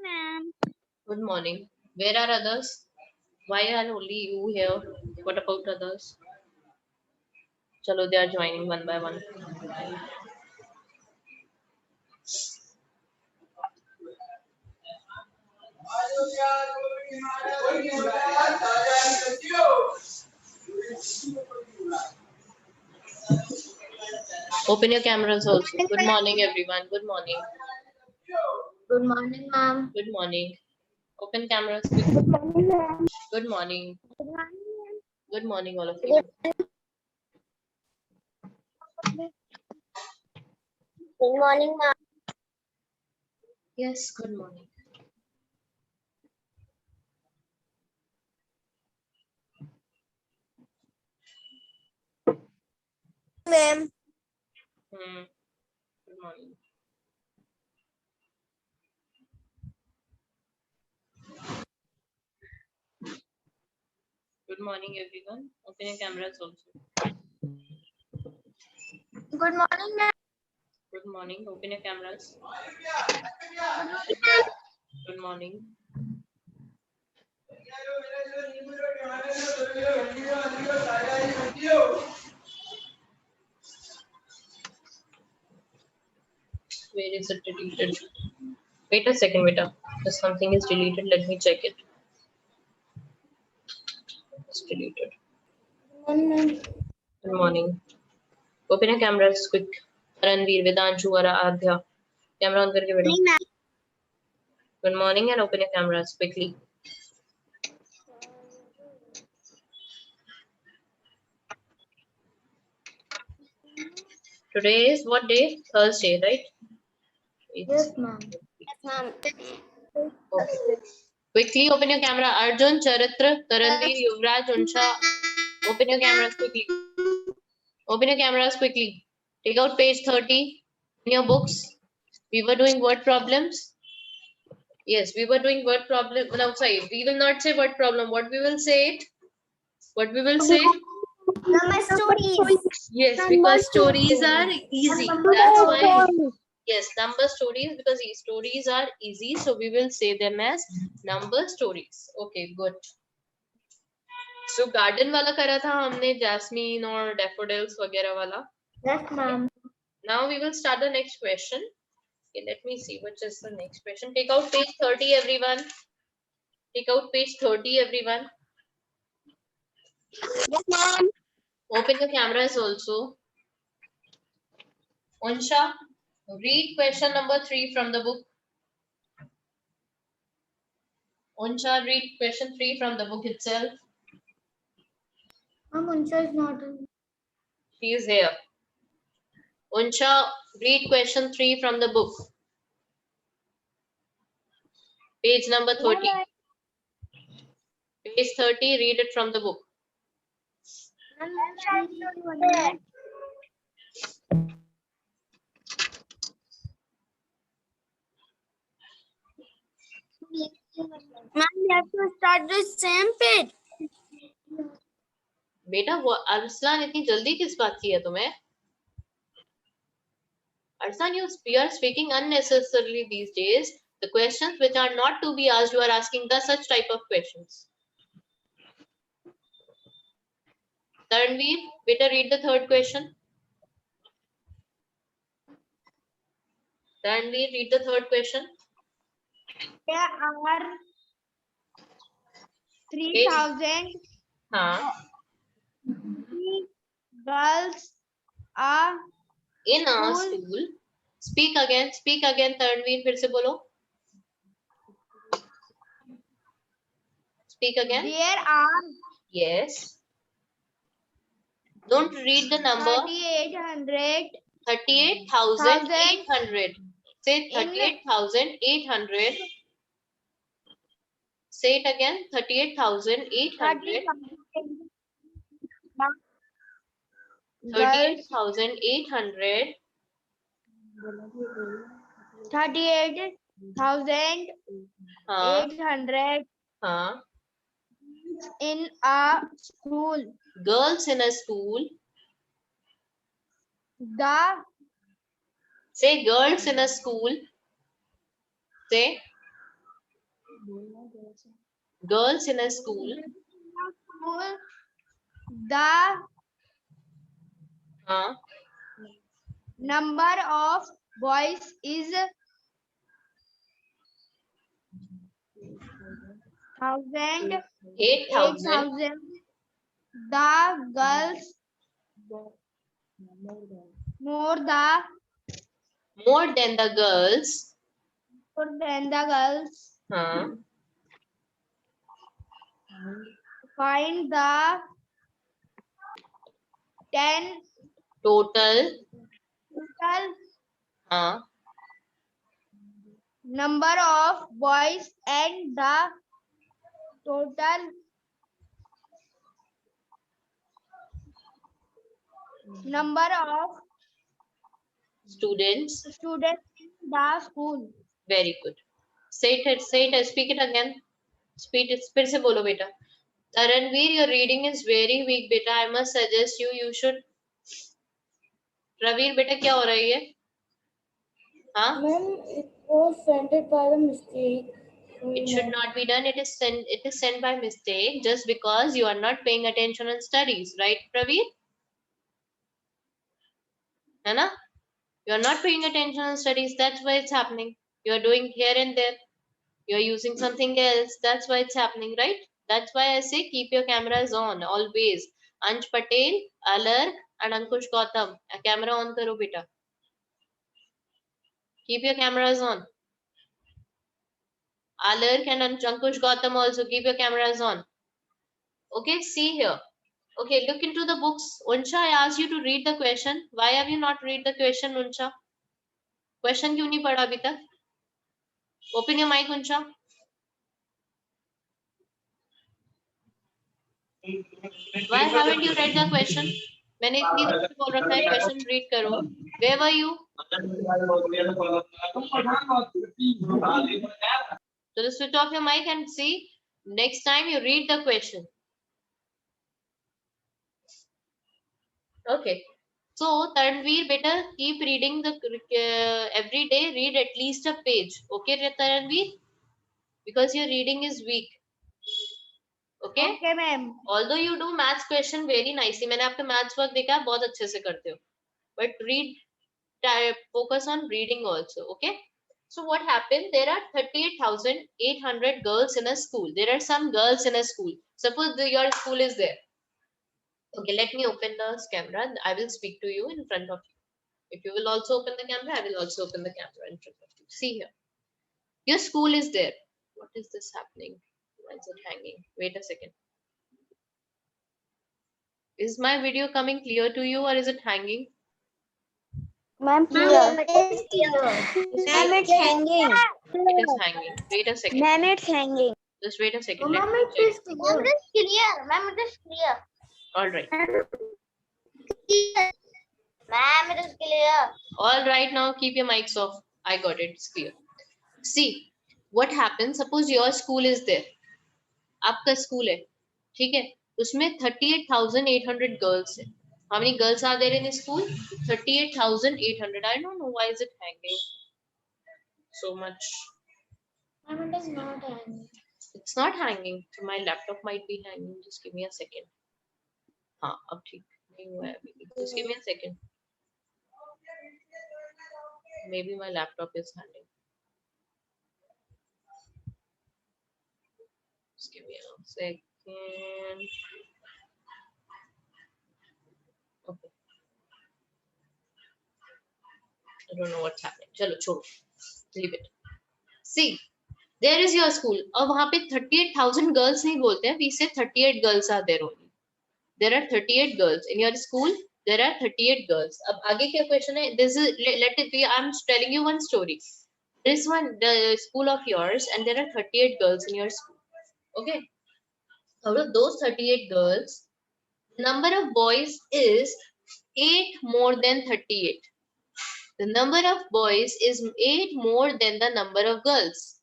Ma'am. Good morning. Where are others? Why are only you here? What about others? Chalo, they are joining one by one. Open your cameras also. Good morning, everyone. Good morning. Good morning, ma'am. Good morning. Open cameras quickly. Good morning, ma'am. Good morning. Good morning, Good morning, all of ma'am. you. Good morning, ma'am. Yes, good morning. Ma'am. Good morning. Good morning, everyone. Open your cameras also. Good morning, ma'am. Good morning. Open your cameras. Good morning. Where is it deleted? Wait a second, beta. If something is deleted, let me check it. It's deleted. Good morning, ma'am. Good morning. Open your cameras quick. Ranveer, Vedanshu, Aradhya. Camera on करके बैठो. Good morning and open your cameras quickly. Today is what day? Thursday, right? Yes, ma'am. Yes, ma'am. Okay. Quickly open your camera. Arjun, Charitra, Taranveer, Yuvraj, Unsha. Open your cameras quickly. Open your cameras quickly. Take out page 30 in your books. We were doing word problems. Yes, we were doing word problem. No, sorry, we will not say word problem. What we will say it? What we will say? Number stories. Yes, because stories are easy. That's why. Yes, number stories because these stories are easy. So we will say them as number stories. Okay, good. So garden वाला करा था हमने jasmine और daffodils वगैरह वाला. Yes, ma'am. Now we will start the next question. Okay, let me see which is the next question. Take out page 30, everyone. Take out page 30, everyone. Yes, ma'am. Open your cameras also. Unsha, read question number 3 from the book. Unsha, read question 3 from the book itself. Ma'am, Unsha is not in. She is here. Unsha, read question 3 from the book. Page number 30. Page 30, read it from the book. Ma'am, you have to start the same page. बेटा वो अरसलान इतनी जल्दी किस बात की है तुम्हें? Arsan, you are speaking unnecessarily these days. The questions which are not to be asked, you are asking the such type of questions. Taranveer, better read the third question. Taranveer, read the third question. There are 3,000 girls are in a school. Speak again, Taranveer, फिर से बोलो. Speak again. There are Yes. Don't read the number. 38,800. Say 38,800. Say it again. 38,800. 38,800. 38,800 in a school. Girls in a school. The Say girls in a school. Say girls in a school. The Huh? number of boys is 1,000. 8,000 The girls more more than the girls. than the girls. Huh? Find the 10 Total. total Huh? number of boys and the total number of Students. students in the school. Very good. Say it, speak it again. Speak it, फिर से बोलो बेटा. Taranveer, your reading is very weak, beta. I must suggest you should. Ravir, beta, क्या हो रही है? हाँ? Ma'am, it was sent it by the mistake. It should not be done. It is sent by mistake just because you are not paying attention on studies, right, Praveen? है ना? You are not paying attention on studies. That's why it's happening. You are doing here and there. You are using something else. That's why it's happening, right? That's why I say keep your cameras on always. Ansh Patel, Alark, and Ankush Gautam. Camera on karo beta. Keep your cameras on. Alark and Ankush Gautam also keep your cameras on. Okay, see here. Okay, look into the books. Unsha, I asked you to read the question. Why have you not read the question, Unsha? Question क्यों नहीं पढ़ा अभी तक? Open your mic, Unsha. Why haven't you read the question? मैंने इतनी देर से बोल रखा है question read करो. Where were you? So just switch off your mic and see. Next time you read the question. Okay. So Taranveer, better keep reading the every day. Read at least a page. Okay, Taranveer? Because your reading is weak. Okay? Okay, ma'am. Although you do maths question very nicely. मैंने आपका maths work देखा है, बहुत अच्छे से करते हो. But focus on reading also. Okay? So what happened? There are 38,800 girls in a school. There are some girls in a school. Suppose your school is there. Okay, let me open the camera. I will speak to you in front of you. If you will also open the camera, I will also open the camera in front of you. See here. Your school is there. What is this happening? Why is it hanging? Wait a second. Is my video coming clear to you or is it hanging? Ma'am, Ma'am, clear. it's clear. Ma'am, it's hanging. It is hanging. Wait a second. Ma'am, it's hanging. Just wait a second. Let Ma'am, me it check. is clear. Ma'am, it is clear. Ma'am, it is clear. All right. Ma'am, it is clear. All right, now keep your mics off. I got it. It's clear. See, what happens? Suppose your school is there. आपका school है, ठीक है? उसमें 38,800 girls है. How many girls are there in the school? 38,800. I don't know why is it hanging so much. Ma'am, it is not hanging. It's not hanging. So my laptop might be hanging. Just give me a second. हाँ, अब ठीक नहीं हुआ है अभी. Just give me a second. Maybe my laptop is hanging. Just give me a second. Okay. I don't know what's happening. चलो छोड़ो. Leave it. See, there is your school. अब वहाँ पे 38,000 girls नहीं बोलते हैं. We say 38 girls are there only. There are 38 girls in your school. There are 38 girls. अब आगे क्या question है? This is let it be. I'm telling you one story. There is one the school of yours, and there are 38 girls in your school. Okay. Out of those 38 girls, the number of boys is 8 more than 38. The number of boys is 8 more than the number of girls.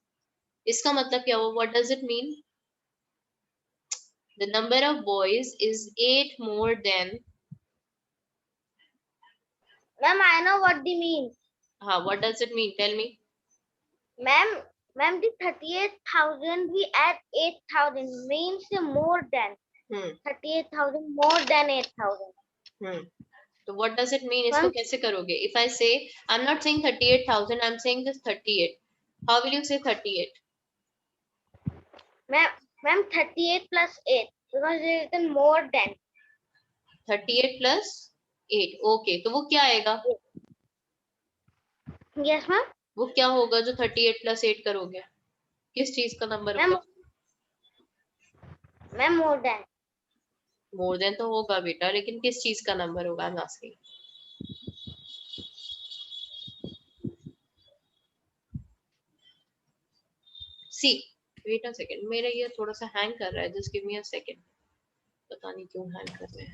इसका मतलब क्या हुआ? What does it mean? The number of boys is 8 more than. Ma'am, I know what they mean. What does it mean? Tell me. Ma'am, Ma'am, the 38,000 we add 8,000 means more than 38,000 more than 8,000. So what does it mean? इसको Ma'am, कैसे करोगे? If I say, I'm not saying 38,000, I'm saying just 38. How will you say 38? ma'am, 38 plus 8 because it is written more than. 38 plus 8. Okay, तो वो क्या आएगा? Yes, ma'am. वो क्या होगा जो 38 plus 8 करोगे? किस चीज का नंबर Ma'am, होगा? ma'am, more than. More than तो होगा बेटा, लेकिन किस चीज का नंबर होगा? I'm asking. See, wait a second. मेरा ये थोड़ा सा हैंग कर रहा है. Just give me a second. पता नहीं क्यों हैंग कर रहा है.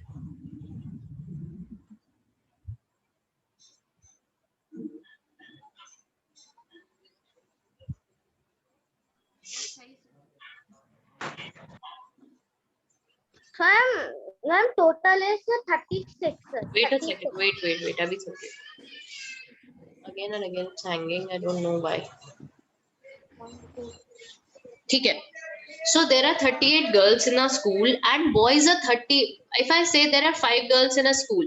So, ma'am, total is 36. Wait a second. Wait. अभी सुनिए. Again and again it's hanging. I don't know why. ठीक है. So there are 38 girls in a school and boys are 30. If I say there are 5 girls in a school,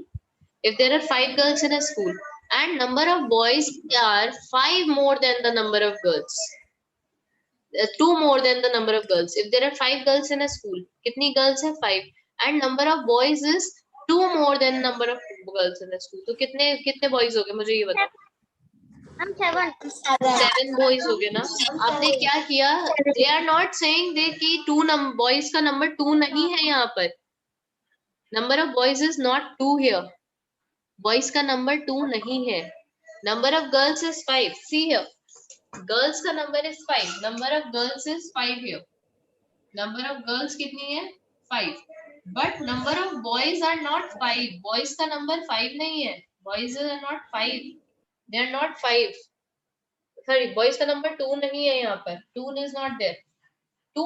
if there are 5 girls in a school and number of boys are 5 more than the number of girls, 2 more than the number of girls. If there are 5 girls in a school, कितनी girls है? 5. And number of boys is 2 more than number of girls in a school. तो कितने boys हो गए? मुझे ये बताओ. I'm 7. 7 boys हो गए ना. आपने क्या किया? They are not saying they कि 2 boys का number 2 नहीं है यहाँ पर. Number of boys is not 2 here. Boys का number 2 नहीं है. Number of girls is 5. See here. Girls का number is 5. Number of girls is 5 here. Number of girls कितनी है? 5. But number of boys are not 5. Boys का number 5 नहीं है. Boys are not 5. They are not 5. Sorry, boys का number 2 नहीं है यहाँ पर. 2 is not there. 2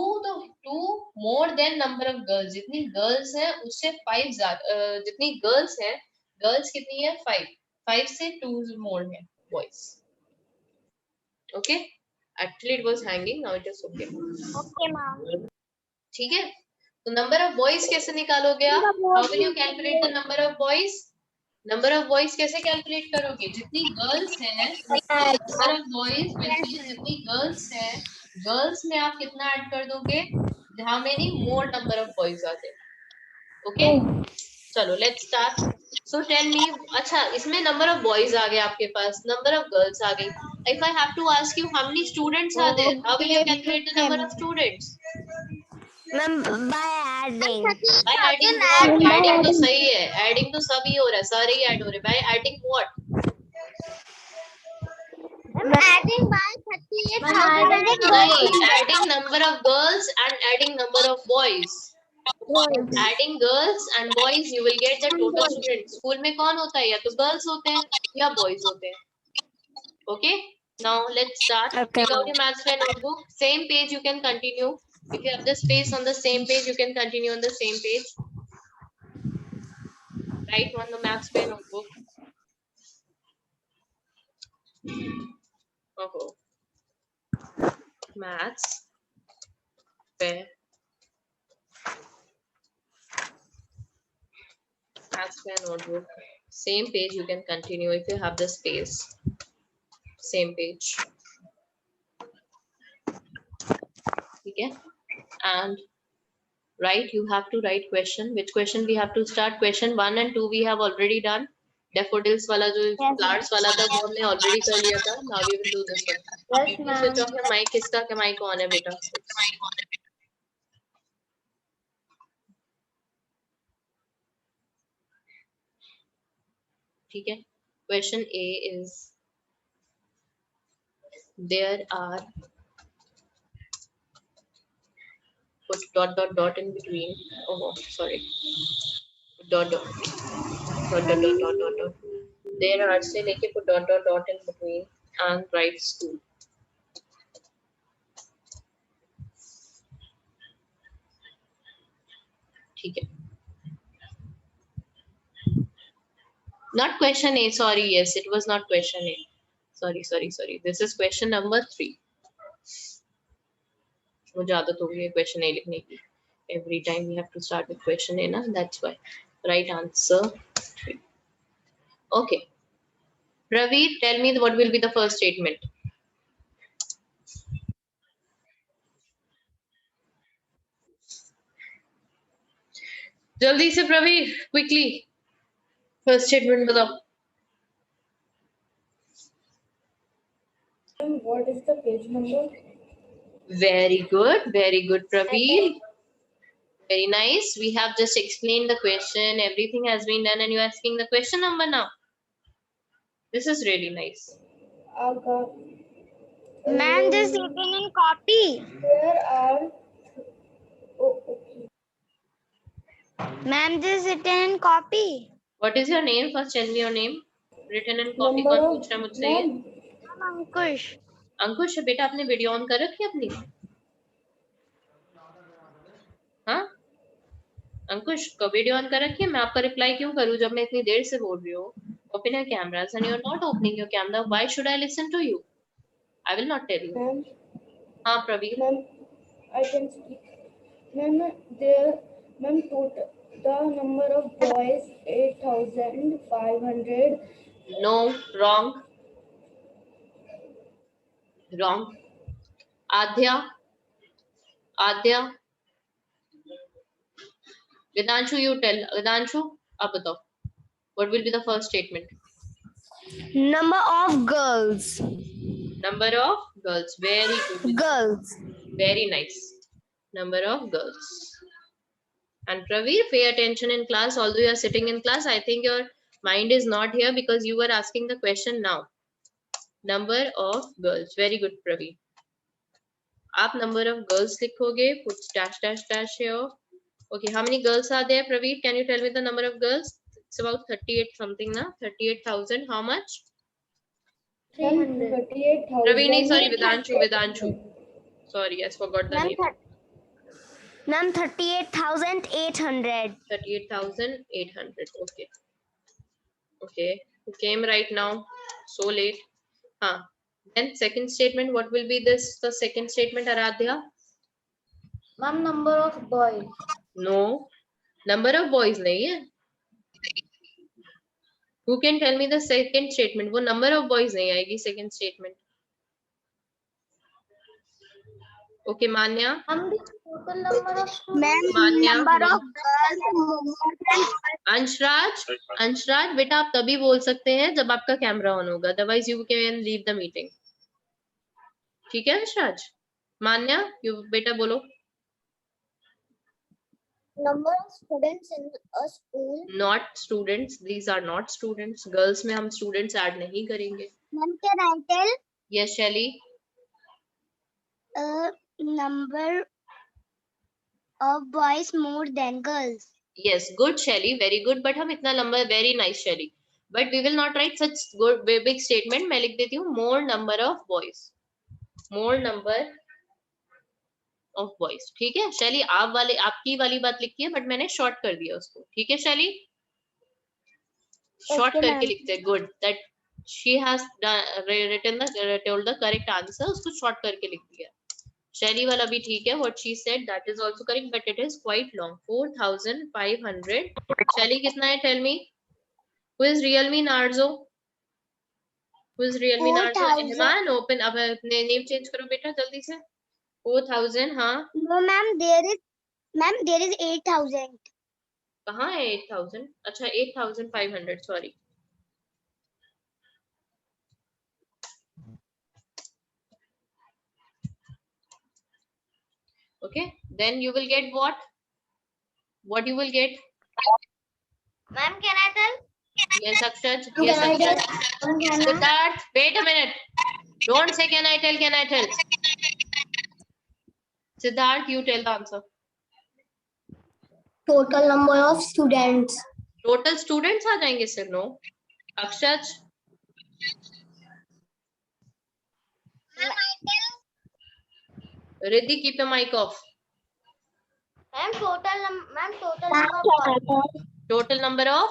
more than number of girls. जितनी girls हैं उससे 5 ज्यादा. जितनी girls हैं, girls कितनी है? 5. 5 से 2 more है boys. Okay? Actually it was hanging. Now it is okay. Okay, ma'am. ठीक है. तो number of boys कैसे निकालोगे आप? How will you calculate the number of boys? Number of boys कैसे calculate करोगे? जितनी girls हैं, number of boys जितनी girls हैं, girls में आप कितना ऐड कर दोगे? How many more number of boys are there? Okay? चलो let's start. So tell me, अच्छा इसमें number of boys आ गए आपके पास, number of girls आ गई. If I have to ask you how many students are there, how will you calculate the number of students? Ma'am, by adding. By adding what? Adding तो सही है. Adding तो सभी हो रहा है. सारे ही add हो रहे हैं. By adding what? I'm adding by 38,000. नहीं, adding number of girls and adding number of boys. Adding girls and boys, you will get the total students. School में कौन होता है? या तो girls होते हैं या boys होते हैं. Okay? Now let's start. Okay. Take out your maths pen notebook. Same page you can continue. If you have the space on the same page, you can continue on the same page. Write on the maths pen notebook. Maths pen. Maths pen notebook. Same page you can continue if you have the space. Same page. Okay? And you have to write question. Which question we have to start? Question 1 and 2 we have already done. Daffodils वाला जो flowers वाला था वो हमने already कर लिया था. Now we will do this one. Yes, ma'am. Switch off your mic. किसका क्या mic on है बेटा? ठीक है. Question A is there are put dot in between. Oh sorry. Dot. There are से लेके put dot in between and write school. ठीक है. Not question A. Sorry. Yes, it was not question A. Sorry. This is question number 3. मुझे आदत हो गई है question ए लिखने की. Every time we have to start with question A, na? That's why. Right answer. Okay. Ravi, tell me what will be the first statement. जल्दी से Pravi, quickly. First statement बताओ. What is the page number? Very good, Pravi. Very nice. We have just explained the question. Everything has been done, and you're asking the question number now. This is really nice. Ma'am, just written in copy. There are. Oh, okay. Ma'am, just written in copy. What is your name? First tell me your name. Written in copy. Number कौन of. पूछ रहा है मुझसे ये? Ma'am, Ankush. अंकुश, बेटा आपने video on कर रखी है अपनी? हाँ? अंकुश को वीडियो ऑन कर रखी है? मैं आपका रिप्लाई क्यों करूं जब मैं इतनी देर से बोल रही हूँ? Open your cameras and you're not opening your camera. Why should I listen to you? I will not tell you. Ma'am, हाँ Praveen. ma'am, I can speak. Ma'am, there, ma'am, total the number of boys 8,500. No, wrong. Wrong. Adya. Adya. Vedanshu, you tell. Vedanshu, आप बताओ. What will be the first statement? Number of girls. Number of girls. Very good. Girls. Very nice. Number of girls. And Praveer, pay attention in class. Although you are sitting in class, I think your mind is not here because you were asking the question now. Number of girls. Very good, Praveer. आप number of girls लिखोगे. Put dash dash dash here. Okay, how many girls are there, Praveer? Can you tell me the number of girls? It's about 38 something, na? 38,000. How much? 38,000. Praveen, sorry, Vedanshu. Sorry, I forgot the name. Ma'am, 38,800. 38,800. Okay. Okay. You came right now. So late. Huh. Then second statement. What will be this? The second statement, Aradhya? Ma'am, number of boys. No. Number of boys nahi hai. Who can tell me the second statement? वो number of boys नहीं आएगी second statement. Okay, Manya. Ma'am, the total number of students. Ma'am, Manya, number no. of girls more than Anshraj बेटा आप तभी बोल सकते हैं जब आपका कैमरा ऑन होगा. Otherwise you can leave the meeting. ठीक है अंशराज? मान्या, you बेटा बोलो. Number of students in a school. Not students. These are not students. Girls में हम students add नहीं करेंगे. Ma'am, can I tell? Yes, Shelly. Number of boys more than girls. Yes, good Shelly, very good. But हम इतना लंबा, very nice Shelly. But we will not write such good big statement. मैं लिख देती हूँ more number of boys. More number of boys. ठीक है Shelly, आपकी वाली बात लिखी है, but मैंने short कर दिया उसको. ठीक है Shelly? Short Okay, करके ma'am. लिखते हैं. Good. That she has told the correct answer. उसको short करके लिख दिया. Shelly वाला भी ठीक है. What she said, that is also correct, but it is quite long. 4,500. Shelly कितना है? Tell me. Who is Realme Narzo? Who is Realme Narzo? 4,000. Iman, open. अब अपने name change करो बेटा जल्दी से. 4,000. हाँ. No, ma'am, there is 8,000. कहाँ है 8,000? अच्छा 8,500. Sorry. Okay. Then you will get what? What you will get? Ma'am, can I tell? Yes, Akshaj. Yes, Akshaj. Siddharth, wait a minute. Don't say can I tell, can I tell. Siddharth, you tell the answer. Total number of students. Total students आ जाएंगे sir, no? Akshaj. Riddhi, keep your mic off. Ma'am, total number of boys. Total number of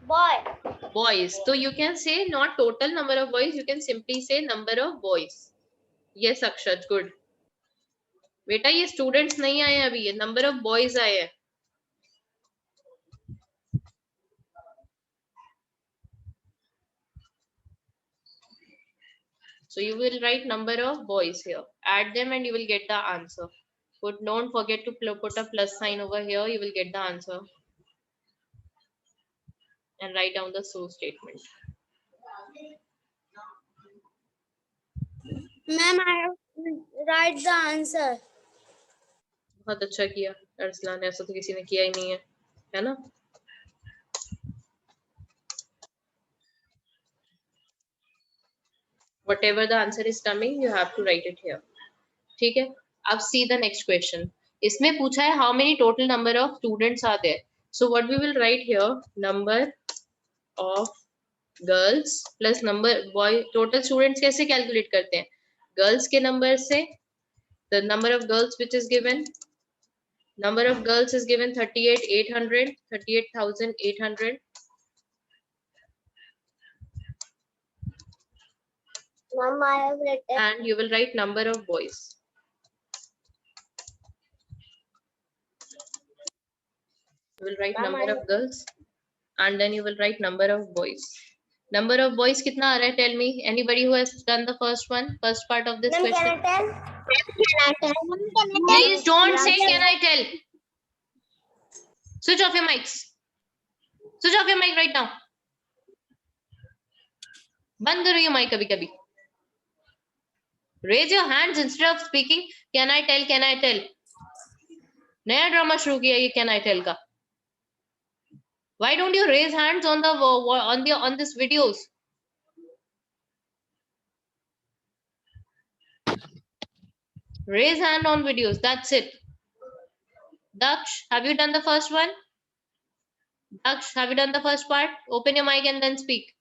Boy. boys. So you can say not total number of boys, you can simply say number of boys. Yes, Akshaj, good. बेटा ये students नहीं आए हैं अभी, ये number of boys आए हैं. So you will write number of boys here. Add them and you will get the answer. Don't forget to put a plus sign over here. You will get the answer. And write down the so statement. Ma'am, I have write the answer. बहुत अच्छा किया अरसलान, ऐसा तो किसी ने किया ही नहीं है ना? Whatever the answer is coming, you have to write it here. ठीक है. अब see the next question. इसमें पूछा है how many total number of students are there. So what we will write here, number of girls plus number boy. Total students कैसे calculate करते हैं? Girls के number से the number of girls which is given. Number of girls is given 38,800, 38,800. Ma'am, I have written. And you will write number of boys. You will write number of girls and then you will write number of boys. Number of boys कितना आ रहा है? Tell me. Anybody who has done the first one, first part of this Ma'am, question? can I tell? Can I tell? Ma'am, can I tell? Please don't say can I tell. Switch off your mics. Switch off your mic right now. बंद करो ये mic कभी कभी. Raise your hands instead of speaking. Can I tell? Can I tell? नया drama शुरू किया ये can I tell का. Why don't you raise hands on this videos? Raise hand on videos. That's it. Daksh, have you done the first one? Daksh, have you done the first part? Open your mic and then speak.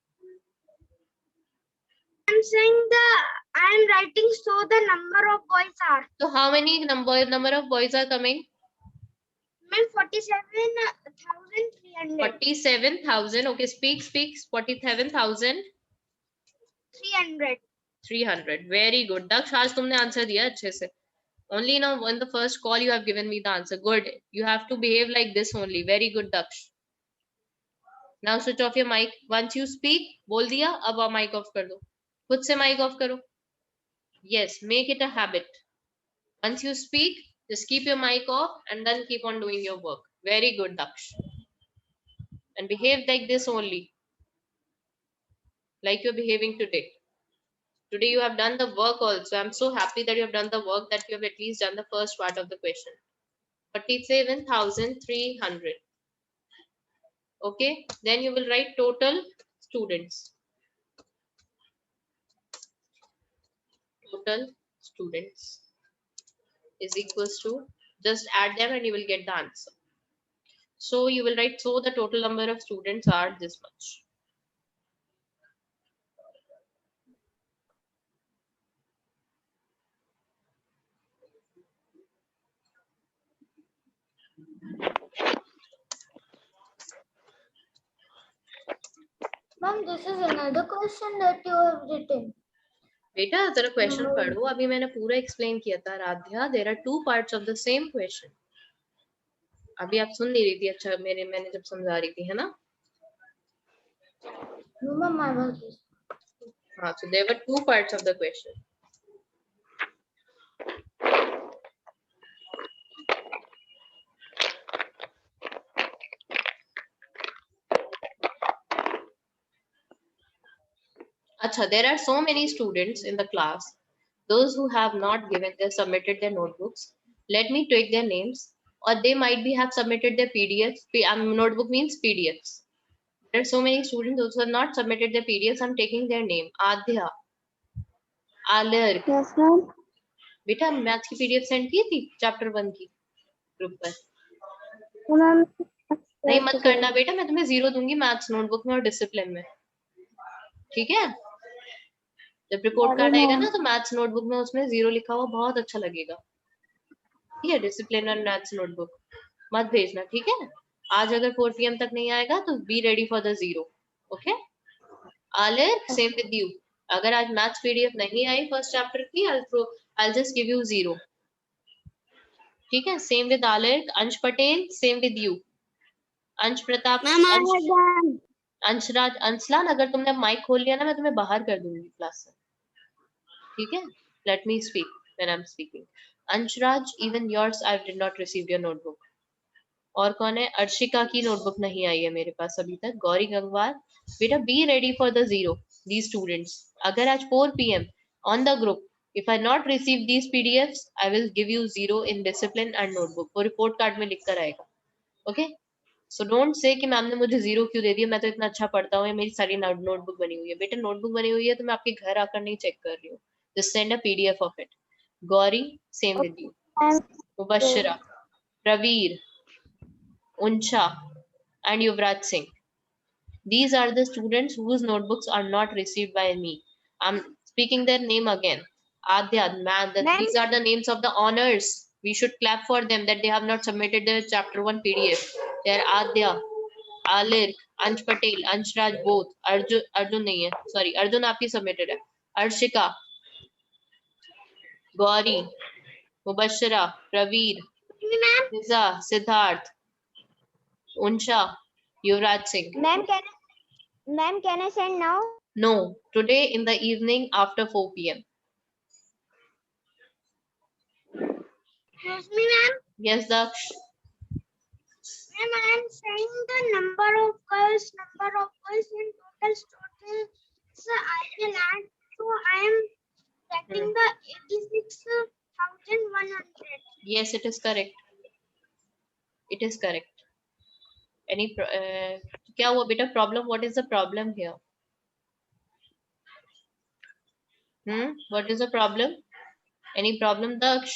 I'm saying I am writing so the number of boys are. So how many number of boys are coming? Ma'am, 47,300. 47,000. Okay, speak. 47,300. 300. Very good. Daksh, आज तुमने answer दिया अच्छे से. Only now in the first call you have given me the answer. Good. You have to behave like this only. Very good, Daksh. Now switch off your mic. Once you speak, बोल दिया, अब आप mic off कर दो. खुद से mic off करो. Yes, make it a habit. Once you speak, just keep your mic off and then keep on doing your work. Very good, Daksh. And behave like this only. Like you're behaving today. Today you have done the work also. I'm so happy that you have done the work, that you have at least done the first part of the question. 47,300. Okay, then you will write total students. Total students is equals to, just add them and you will get the answer. So you will write, so the total number of students are this much. Ma'am, this is another question that you have written. बेटा जरा question पढ़ो, अभी मैंने पूरा explain किया था. Radhya, there are two parts of the same question. अभी आप सुन नहीं रही थी. अच्छा, मैंने जब समझा रही थी, है ना? No, ma'am, I was. हाँ, so there were two parts of the question. Acha, there are so many students in the class. Those who have not submitted their notebooks. Let me take their names, or they might have submitted their PDFs. Notebook means PDFs. There are so many students who have not submitted their PDFs. I'm taking their name. Adhya, Alar. Yes, ma'am. बेटा maths की PDF send की थी chapter 1 की group पर. Ma'am, नहीं मत करना बेटा, मैं तुम्हें 0 दूंगी मैथ्स नोटबुक में और डिसिप्लिन में. ठीक है? जब रिपोर्ट कार्ड आएगा ना तो मैथ्स नोटबुक में उसमें 0 लिखा हुआ बहुत अच्छा लगेगा. ठीक है? डिसिप्लिन और मैथ्स नोटबुक मत भेजना. ठीक है? आज अगर 4 PM तक नहीं आएगा तो be ready for the 0. Okay? आलिर, सेम विद यू. अगर आज मैथ्स PDF नहीं आई फर्स्ट चैप्टर की, I'll just give you 0. ठीक है, सेम विद आलिर, अंश पटेल, सेम विद यू, अंश प्रताप, मैम आई अंश हैव डन। अंशराज, अंशलान, अगर तुमने माइक खोल लिया ना मैं तुम्हें बाहर कर दूंगी क्लास से, ठीक है? Let me speak when I am speaking. Anshraj, even yours I did not receive your notebook. और कौन है? अर्शिका की नोटबुक नहीं आई है मेरे पास अभी तक। गौरी गंगवार, बेटा B ready for the zero, the students. अगर आज 4 PM on the group if I not receive these PDFs I will give you zero in discipline and notebook. वो रिपोर्ट कार्ड में लिख कर आएगा, ओके? सो डोंट से कि ma'am ने मुझे जीरो क्यों दे दिया, मैं तो इतना अच्छा पढ़ता हूँ, मेरी सारी नोटबुक बनी हुई है। बेटा नोटबुक बनी हुई है तो मैं आपके घर आकर नहीं चेक कर रही हूँ, just send a PDF of it. Gauri, same with you. Mubashshira, Pravir, Unsha and Yuvraj Singh. These are the students whose notebooks are not received by me. I'm speaking their name again. Adya, man, these are the names of the honors. We should clap for them that they have not submitted their chapter 1 PDF. They are Adya, Alir, Ansh Patel, Anshraj both. Arjun nahi hai. Sorry, Arjun aap hi submitted hai. Arshika, Gauri, Mubashira, Praveer, ma'am Fiza, Siddharth, Unsha, Yuvraj Singh. Ma'am can I send now? No, today in the evening after 4 PM. Excuse me, ma'am. Yes, Daksh. Ma'am, I am saying the number of girls in total students I will add. So I am getting the 86,100. Yes, it is correct. It is correct. क्या हुआ बेटा problem? What is the problem here? What is the problem? Any problem, Daksh?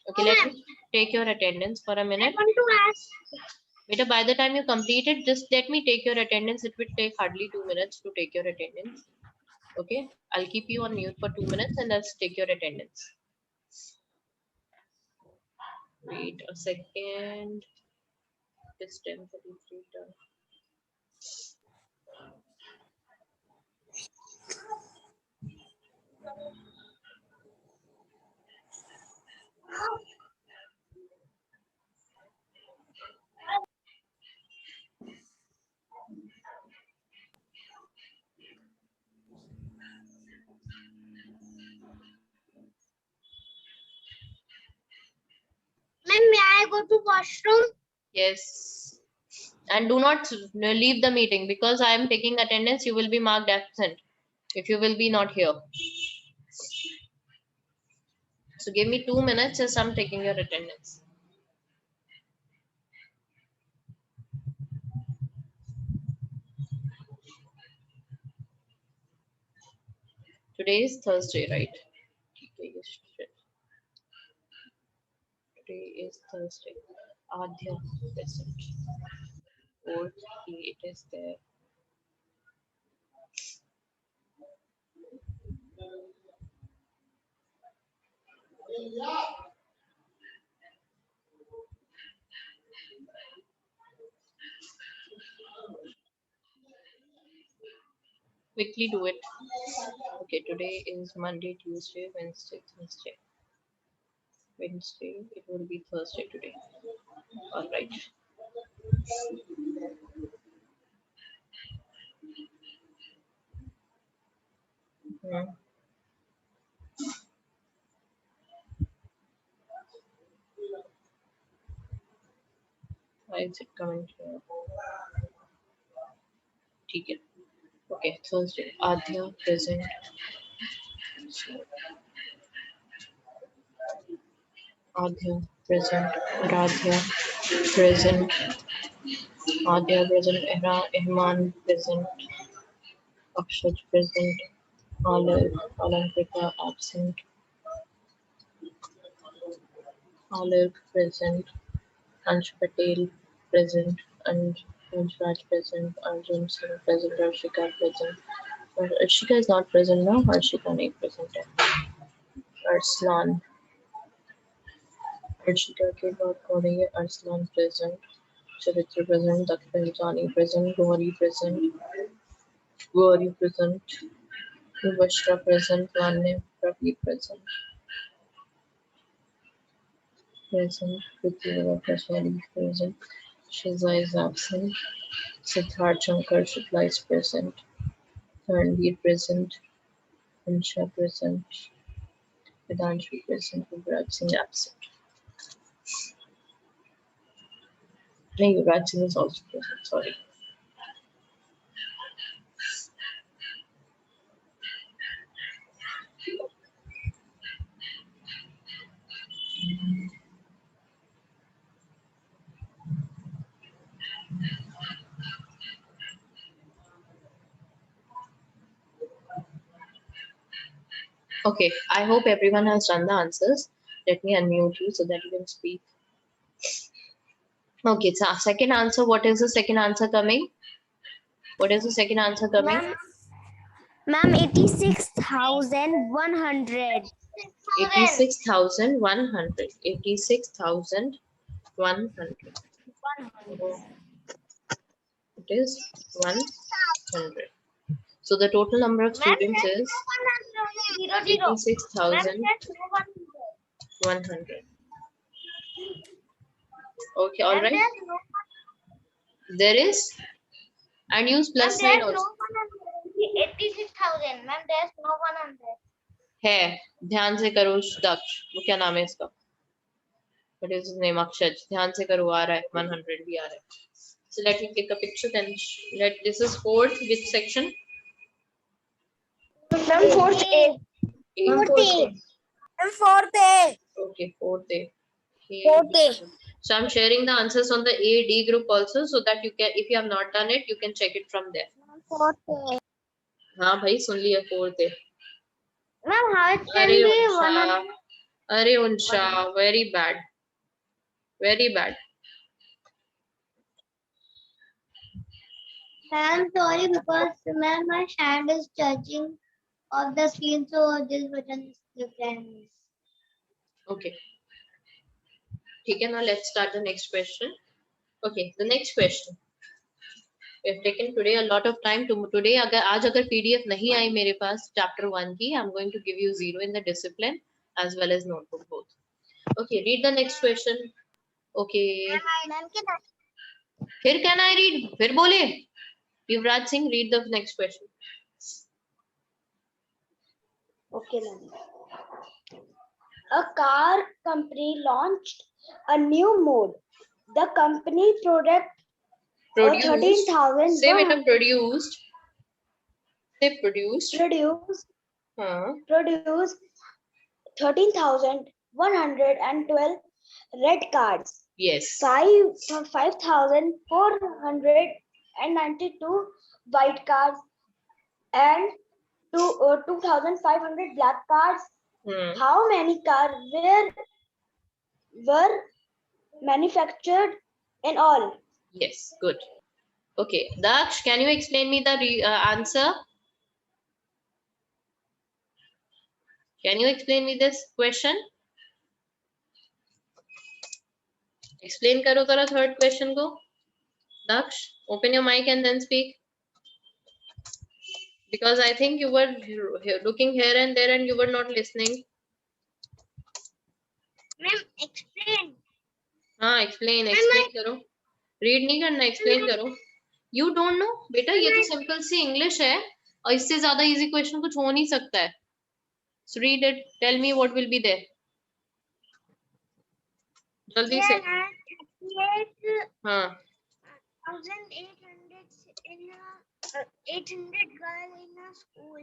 Okay, let me take your attendance for a I minute. want to ask. Beta, by the time you complete it, just let me take your attendance. It will take hardly 2 minutes to take your attendance. Okay, I'll keep you on mute for 2 minutes and I'll take your attendance. Wait a second. It's 10:33 done. Ma'am, may I go to washroom? Yes. And do not leave the meeting because I am taking attendance. You will be marked absent if you will be not here. So give me 2 minutes as I'm taking your attendance. Today is Thursday, right? Today is Thursday. Adya present. Fourth, it is there. Quickly do it. Okay, today is Monday, Tuesday, Wednesday, Thursday. Wednesday, it will be Thursday today. All right. Why is it coming here? ठीक है. Okay, Thursday. Adya present. Adya present. Radhya present. Adya present. Ehman present. Akshaj present. Alankrita absent. Alir present. Ansh Patel present. Ansh present. Arjun Singh present. Arshika present. Arshika is not present now. Arshika nahi present hai. Arslan. Arshika के बात हो रही है. Arslan present. Charitra present. Dakshin Jani present. Gauri present. Gauri present. Mubashra present. Vanya Praveer present. present. Prithviraj Praswani is present. Shiza is absent. Siddharth Shankar Shukla is present. Tanvir present. Ansha present. Vedanshu present. Yuvraj Singh absent. No, Yuvraj Singh is also present. Sorry. Okay, I hope everyone has done the answers. Let me unmute you so that you can speak. Okay, so second answer. What is the second answer coming? What is the second answer coming? Ma'am, 86,100. 86,100. 86,100. It is 100. So the total number of students is 86,100. Okay, all right. There is, and use plus sign also. 86,000. Ma'am, there's no 100. है, ध्यान से करो दक्ष, वो क्या नाम है इसका? What is his name? Akshay, ध्यान से करो, आ रहा है 100 भी आ रहा है. So let me take a picture then. This is fourth. Which section? Ma'am, 4th A. Fourth A. Okay, fourth A. Okay. 4th A. So I'm sharing the answers on the A D group also, so that you can, if you have not done it, you can check it from there. 4th A. हाँ भाई सुन लिया fourth A. Ma'am, how it can अरे be उनशा, 100? अरे उनशा, very bad, very bad. I'm sorry because ma'am, my hand is touching of the screen, so this button is different. Okay. Okay, now let's start the next question. Okay, the next question. We have taken today a lot of time. Today, आज अगर PDF नहीं आई मेरे पास chapter 1 की, I'm going to give you 0 in the discipline as well as notebook both. Okay, read the next question. Okay. फिर can I read? फिर बोले. Yuvraj Singh, read the next question. Okay, ma'am. A car company launched a new mode. The company product Produced. 13,000. Say beta produced. Say produced. Produced 13,112 red cards. Yes. 5,492 white cards and 2,500 black cards. How many cars were manufactured in all? Yes, good. Okay, Daksh, can you explain me the answer? Can you explain me this question? Explain karo zara third question ko. Daksh, open your mic and then speak. Because I think you were looking here and there and you were not listening. Ma'am, explain. हाँ, explain करो. Read नहीं करना, explain करो. You don't know? बेटा ये तो simple सी English है और इससे ज़्यादा easy question कुछ हो नहीं सकता है. So read it. Tell me what will be there. जल्दी से. हाँ. 800 girls in a school.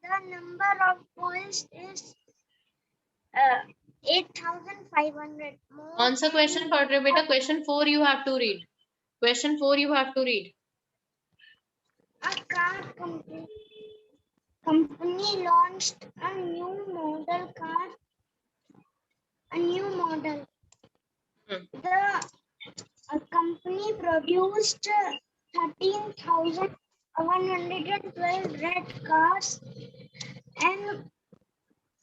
The number of boys is 8,500. कौन सा question पढ़ रहे हो बेटा? Question 4 you have to read. Question 4 you have to read. A car company launched a new model car. A new model. The company produced 13,112 red cars and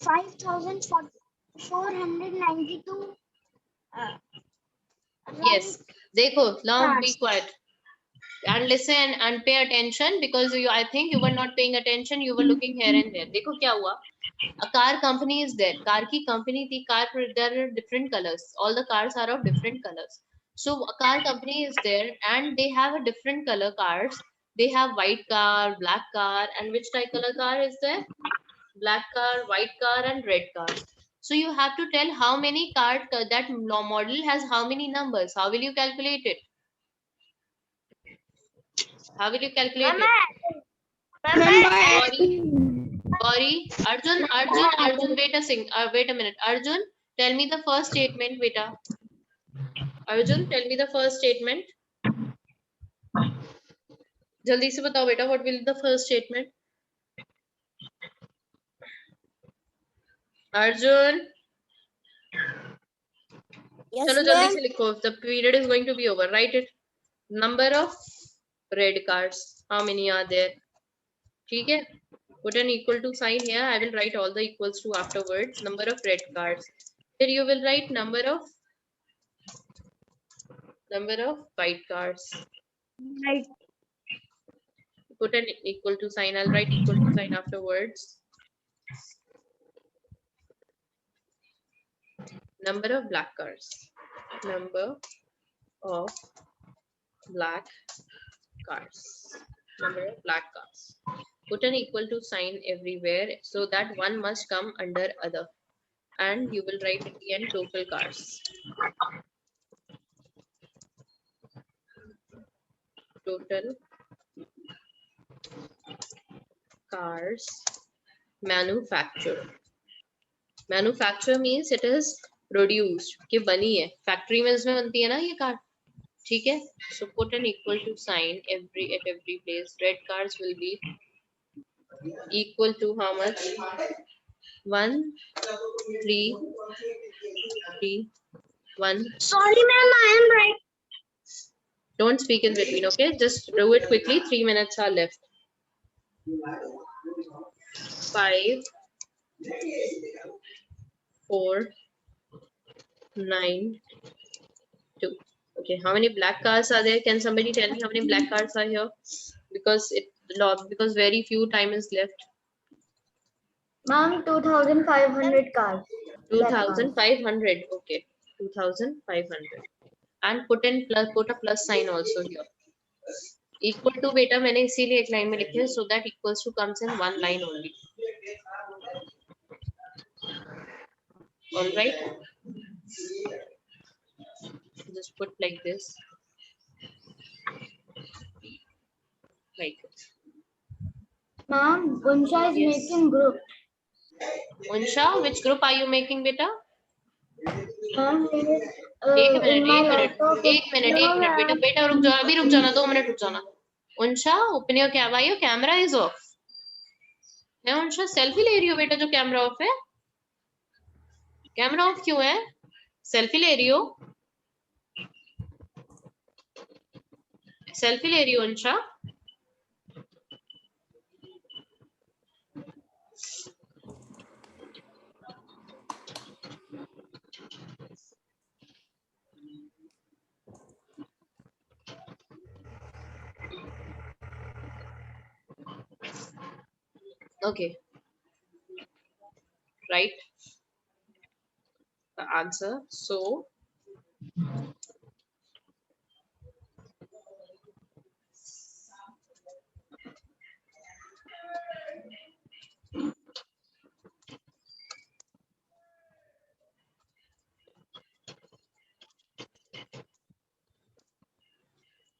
5,492. Yes. देखो, now be quiet and listen and pay attention because I think you were not paying attention. You were looking here and there. देखो क्या हुआ? A car company is there. Car ki company thi car, there are different colors. All the cars are of different colors. So a car company is there and they have a different color cars. They have white car, black car, and which type color car is there? Black car, white car, and red car. So you have to tell how many car that model has how many numbers. How will you calculate it? How will you calculate it? Gauri, Arjun, wait a minute. Arjun, tell me the first statement, beta. Arjun, tell me the first statement. जल्दी से बताओ बेटा, what will be the first statement? Arjun, चलो जल्दी से लिखो. The period is going to be over. Write it. Number of red cars. How many are there? ठीक है. Put an equal to sign here. I will write all the equals to afterwards. Number of red cars. Here you will write number of white cars. Right. Put an equal to sign. I'll write equal to sign afterwards. Number of black cars. Number of black cars. Number of black cars. Put an equal to sign everywhere so that one must come under other. And you will write at the end total cars. Total cars manufactured. Manufacture means it is produced. कि बनी है. Factory में इसमें बनती है ना ये car. ठीक है. So put an equal to sign at every place. Red cars will be equal to how much? 1, 3, 3, 1. Sorry, ma'am, I am right. Don't speak in between, okay? Just do it quickly. 3 minutes are left. 5, 4, 9, 2. Okay, how many black cars are there? Can somebody tell me how many black cars are here? Because very few time is left. Ma'am, 2,500 cars. 2,500. Okay, 2,500. And put a plus sign also here. Equal to beta मैंने इसीलिए एक line में लिखे है so that equals to comes in one line only. All right. Just put like this. Like this. Ma'am, Unsha is making group. Unsha, which group are you making, beta? Ma'am, एक minute बेटा रुक जाओ, अभी रुक जाना, 2 minute रुक जाना. Unsha, open your camera. Your camera is off है. उंशा, सेल्फी ले रही हो बेटा जो कैमरा ऑफ है? कैमरा ऑफ क्यों है? सेल्फी ले रही हो? सेल्फी ले रही हो उंशा? Okay. Right. The answer. So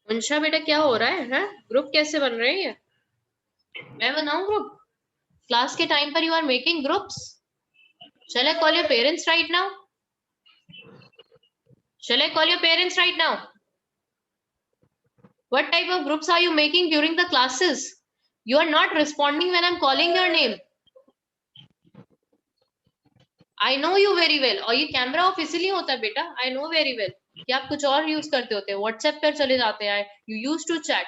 उंशा बेटा क्या हो रहा है? ग्रुप कैसे बन रहे हैं? मैं बनाऊं ग्रुप? क्लास के टाइम पर you are making groups. Shall I call your parents right now? Shall I call your parents right now? What type of groups are you making during the classes? You are not responding when I'm calling your name. I know you very well. और ये camera off इसलिए होता है बेटा. I know very well. कि आप कुछ और यूज करते होते हैं. व्हाट्सएप पर चले जाते हैं. You used to chat.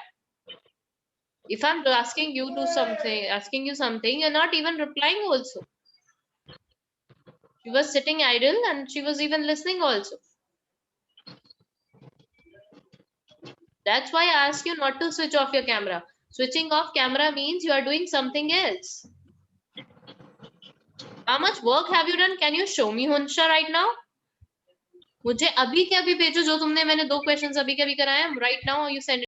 If I'm asking you something, you're not even replying also. She was sitting idle and she was even listening also. That's why I ask you not to switch off your camera. Switching off camera means you are doing something else. How much work have you done? Can you show me, Hunsha, right now? मुझे अभी के अभी भेजो जो तुमने मैंने 2 questions अभी के अभी कराए. Right now you send it.